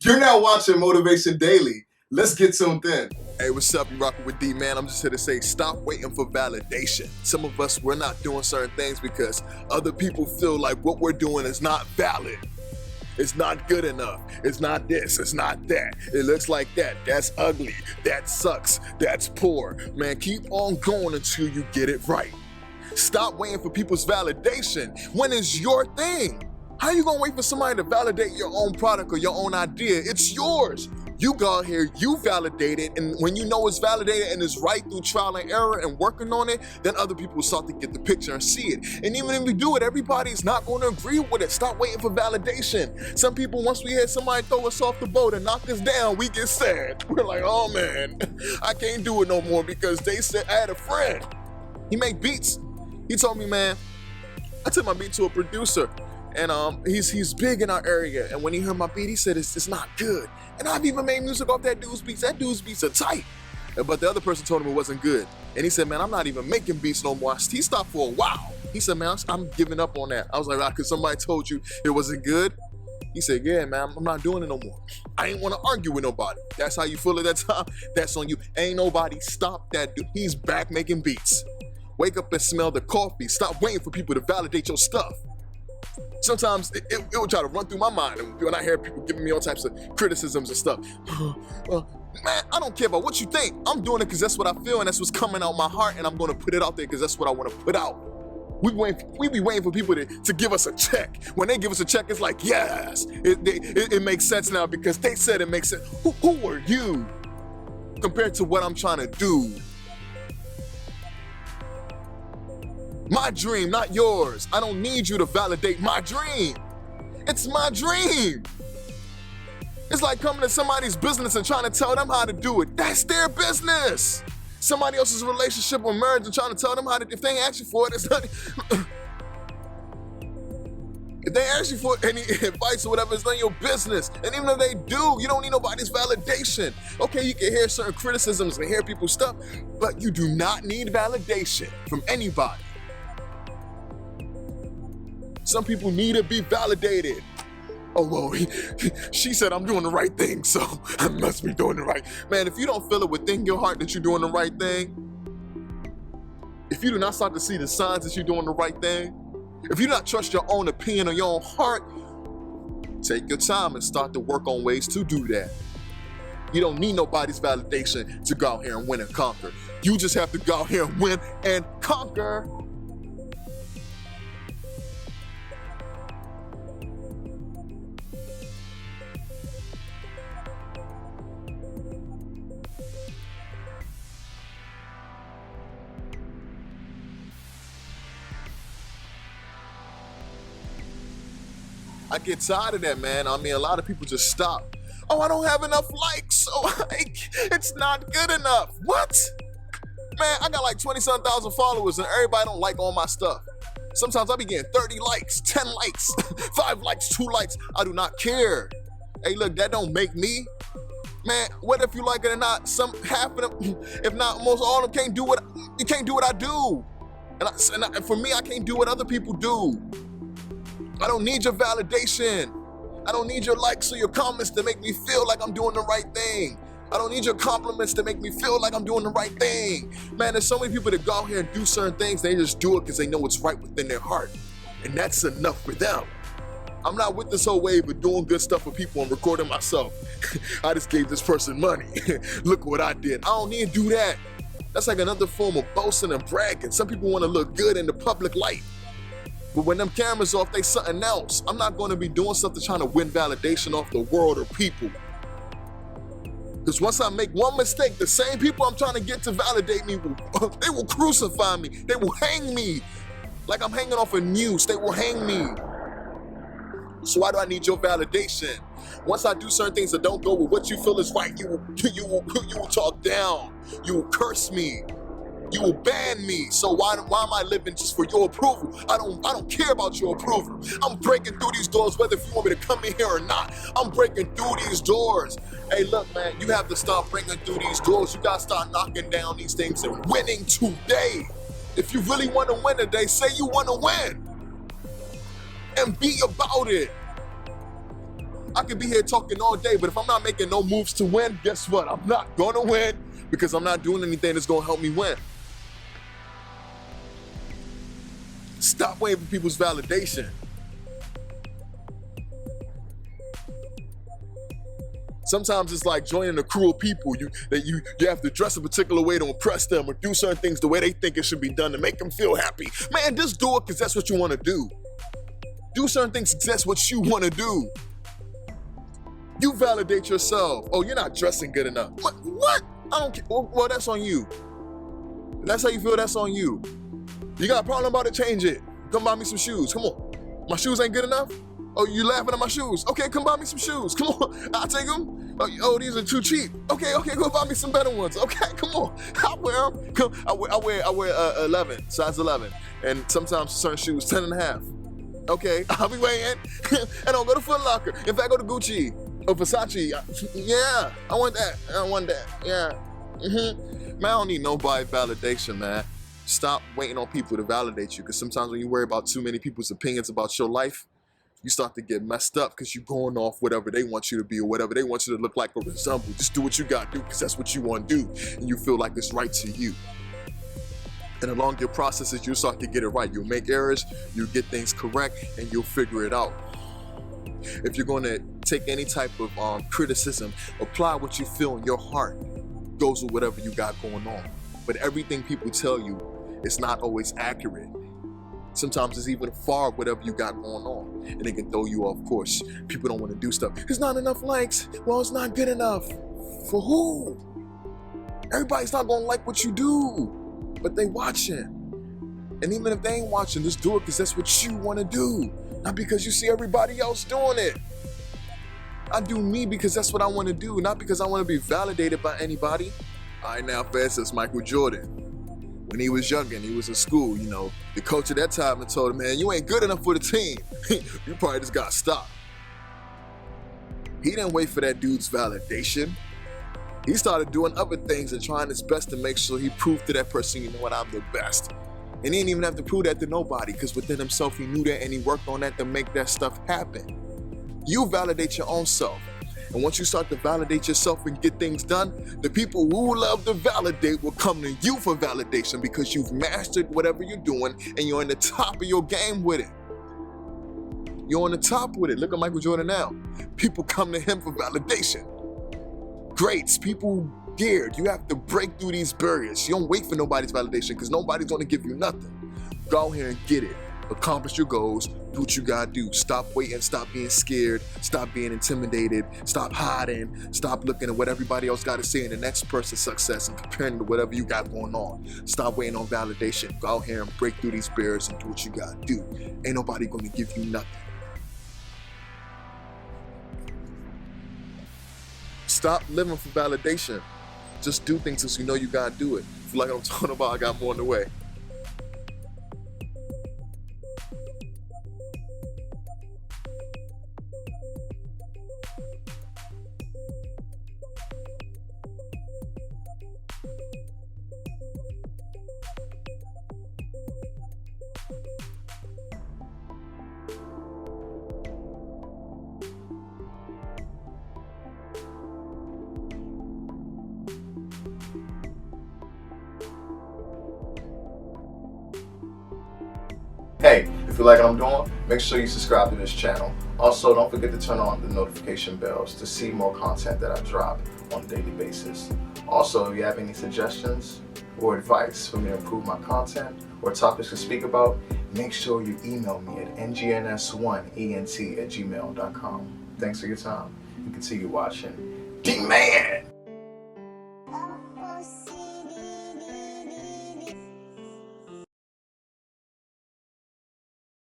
You're now watching Motivation Daily. Let's get tuned in. Hey, what's up? You rocking with D, man. I'm just here to say, stop waiting for validation. Some of us, we're not doing certain things because other people feel like what we're doing is not valid. It's not good enough. It's not this. It's not that. It looks like that. That's ugly. That sucks. That's poor. Man, keep on going until you get it right. Stop waiting for people's validation when it's your thing. How you gonna wait for somebody to validate your own product or your own idea? It's yours. You go out here, you validate it, and when you know it's validated and it's right through trial and error and working on it, then other people will start to get the picture and see it. And even if we do it, everybody's not going to agree with it. Stop waiting for validation. Some people, once we hear somebody throw us off the boat and knock us down, we get sad. We're like, oh man, I can't do it no more because they said, I had a friend. He make beats. He told me, man, I took my beat to a producer. And he's big in our area. And when he heard my beat, he said, it's not good. And I've even made music off that dude's beats. That dude's beats are tight. But the other person told him it wasn't good. And he said, man, I'm not even making beats no more. He stopped for a while. He said, man, I'm giving up on that. I was like, because somebody told you it wasn't good? He said, yeah, man, I'm not doing it no more. I ain't want to argue with nobody. That's how you feel at that time. That's on you. Ain't nobody stop that dude. He's back making beats. Wake up and smell the coffee. Stop waiting for people to validate your stuff. Sometimes it will try to run through my mind when I hear people giving me all types of criticisms and stuff. Man, I don't care about what you think. I'm doing it because that's what I feel and that's what's coming out my heart, and I'm going to put it out there because that's what I want to put out. We be waiting for people to give us a check. When they give us a check, it's like, yes, it makes sense now because they said it makes sense. Who are you compared to what I'm trying to do? My dream, not yours. I don't need you to validate my dream. It's my dream. It's like coming to somebody's business and trying to tell them how to do it. That's their business. Somebody else's relationship or marriage and trying to tell them how to, if they ain't ask you for it, it's not. If they ask you for any advice or whatever, it's not your business. And even if they do, you don't need nobody's validation. Okay, you can hear certain criticisms and hear people's stuff, but you do not need validation from anybody. Some people need to be validated. Oh, well, she said I'm doing the right thing, so I must be doing the right. Man, if you don't feel it within your heart that you're doing the right thing, if you do not start to see the signs that you're doing the right thing, if you do not trust your own opinion or your own heart, take your time and start to work on ways to do that. You don't need nobody's validation to go out here and win and conquer. You just have to go out here and win and conquer. I get tired of that, man. I mean, a lot of people just stop. Oh, I don't have enough likes, so it's not good enough. What? Man, I got like 20-some thousand followers and everybody don't like all my stuff. Sometimes I be getting 30 likes, 10 likes, 5 likes, 2 likes. I do not care. Hey, look, that don't make me. Man, what if you like it or not? Half of them, if not most all of them, can't do what I do. And for me, I can't do what other people do. I don't need your validation. I don't need your likes or your comments to make me feel like I'm doing the right thing. I don't need your compliments to make me feel like I'm doing the right thing. Man, there's so many people that go out here and do certain things. They just do it because they know it's right within their heart. And that's enough for them. I'm not with this whole wave of doing good stuff for people and recording myself. I just gave this person money. Look what I did. I don't need to do that. That's like another form of boasting and bragging. Some people want to look good in the public light. But when them cameras off, they something else. I'm not going to be doing something trying to win validation off the world or people. Because once I make one mistake, the same people I'm trying to get to validate me, they will crucify me. They will hang me. Like I'm hanging off a noose, they will hang me. So why do I need your validation? Once I do certain things that don't go with what you feel is right, you will talk down. You will curse me. You will ban me. So why am I living just for your approval? I don't care about your approval. I'm breaking through these doors, whether if you want me to come in here or not. I'm breaking through these doors. Hey, look, man, you have to start breaking through these doors. You gotta start knocking down these things and winning today. If you really want to win today, say you want to win. And be about it. I could be here talking all day, but if I'm not making no moves to win, guess what? I'm not gonna win because I'm not doing anything that's gonna help me win. Stop waiting for people's validation. Sometimes it's like joining a crew of people. You have to dress a particular way to impress them or do certain things the way they think it should be done to make them feel happy. Man, just do it because that's what you want to do. Do certain things because that's what you want to do. You validate yourself. Oh, you're not dressing good enough. What? I don't care. Well, that's on you. If that's how you feel, that's on you. You got a problem about it, change it. Come buy me some shoes. Come on. My shoes ain't good enough? Oh, you laughing at my shoes? Okay, come buy me some shoes. Come on, I'll take them. Oh, these are too cheap. Okay, go buy me some better ones. Okay, come on, I'll wear them. Come, I wear 11, size 11, and sometimes certain shoes 10 and a half. Okay, I'll be waiting. And I'll go to Foot Locker. In fact, go to Gucci or Versace. Yeah, I want that. Yeah. Man, I don't need nobody validation, man. Stop waiting on people to validate you, because sometimes when you worry about too many people's opinions about your life, you start to get messed up because you're going off whatever they want you to be or whatever they want you to look like or resemble. Just do what you got to do because that's what you want to do and you feel like it's right to you. And along your processes, you'll start to get it right. You'll make errors, you'll get things correct, and you'll figure it out. If you're going to take any type of criticism, apply what you feel in your heart goes with whatever you got going on. But everything people tell you is not always accurate. Sometimes it's even far whatever you got going on, and they can throw you off course. People don't want to do stuff. There's not enough likes. Well, it's not good enough. For who? Everybody's not going to like what you do, but they watching. And even if they ain't watching, just do it because that's what you want to do, not because you see everybody else doing it. I do me because that's what I want to do, not because I want to be validated by anybody. All right, now, for instance, Michael Jordan. When he was younger and he was in school, the coach at that time had told him, man, you ain't good enough for the team. You probably just got stopped. He didn't wait for that dude's validation. He started doing other things and trying his best to make sure he proved to that person, you know what, I'm the best. And he didn't even have to prove that to nobody, because within himself he knew that and he worked on that to make that stuff happen. You validate your own self. And once you start to validate yourself and get things done, the people who love to validate will come to you for validation because you've mastered whatever you're doing and you're on the top of your game with it. You're on the top with it. Look at Michael Jordan now. People come to him for validation. Greats, people geared. You have to break through these barriers. You don't wait for nobody's validation because nobody's going to give you nothing. Go out here and get it. Accomplish your goals. Do what you gotta do. Stop waiting. Stop being scared. Stop being intimidated. Stop hiding. Stop looking at what everybody else got to say in the next person's success and comparing to whatever you got going on. Stop waiting on validation. Go out here and break through these barriers and do what you gotta do. Ain't nobody gonna give you nothing. Stop living for validation. Just do things as you know you gotta do it. Feel like I'm talking about, I got more in the way. Hey, if you like what I'm doing, make sure you subscribe to this channel. Also, don't forget to turn on the notification bells to see more content that I drop on a daily basis. Also, if you have any suggestions or advice for me to improve my content or topics to speak about, make sure you email me at ngns1ent@gmail.com. Thanks for your time and continue watching. D-Man!